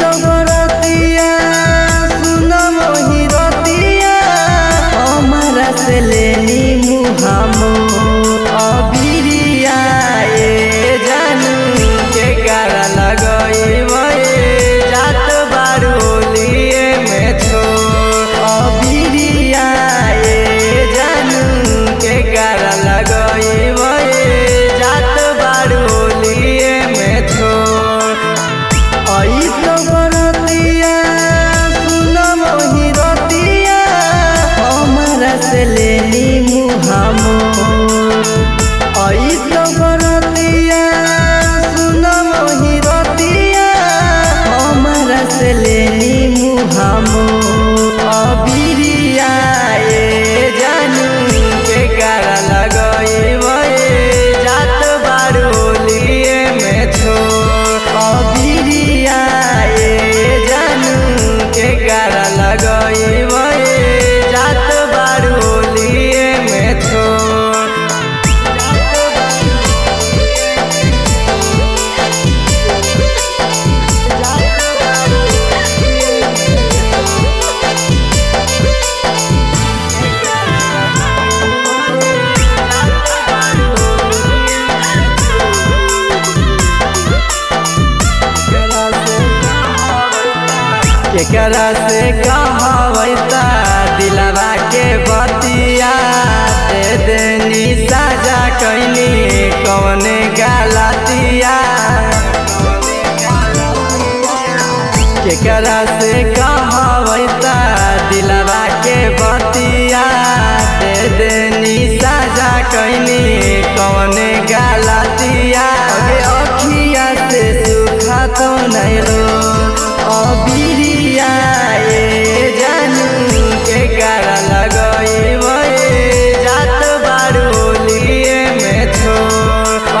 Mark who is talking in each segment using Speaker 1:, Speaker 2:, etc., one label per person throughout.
Speaker 1: तो बरतिया सुन मोहि रतिया हमारा से लेनी मुहामो अबिरिया ए जानू के गारा लगई जात बारूलिए में छो अबिरिया ए जानू के गारा लगई जात बारूलिए में छो आई तो बरतिया सुन मोहि रतिया हमारा से लेनी मुहामो आई तो बरतिया सुन मोहि रतिया हमारा से लेनी मुहामो अबिरिया ए जानू के गारा लगई जात बारूलिए में छो अबिरिया ए जानू के गारा लगई जात बारूलिए में छो केकरा से कहवैता दिलवा के बतिया दे देनी साजा कैनी कौने गलतिया केकरा से कहवैता दिलवा के बतिया दे देनी साजा कैनी कौने गलतिया अखिया से सुखा तो नहीं रो अबिरिया ए जानू के गारा लगई जात बारूलिए में छो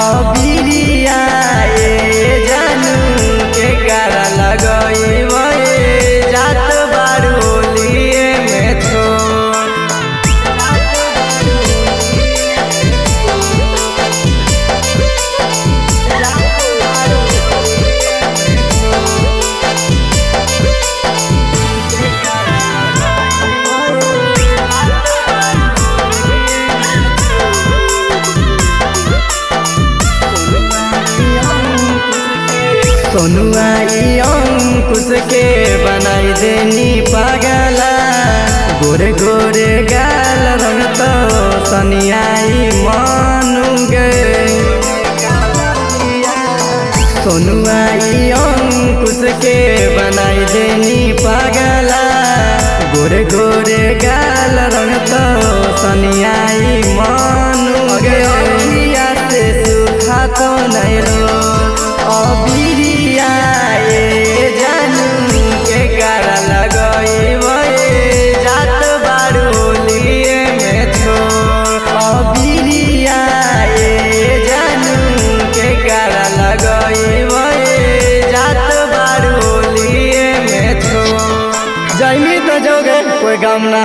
Speaker 1: अबिरिया ए जानू के गारा लगई जात बारूलिए में छो सोनुआ ई अंकुश के बनाई देनी पागला गोरे गोरे गाल रंग तो सनियाई मानू गे सोनुआ ई अंकुश के बनाई देनी पागला गोरे गोरे गाल रंग तो सनियाई मानू गे अखिया से सुखा तो नहीं रो अबिरिया ए जानू के गारा लगई जात बारूलिए में छो अबिरिया ए जानू के गारा लगई जात बारूलिए में छो जैमी तो जोगे कोई गम ना।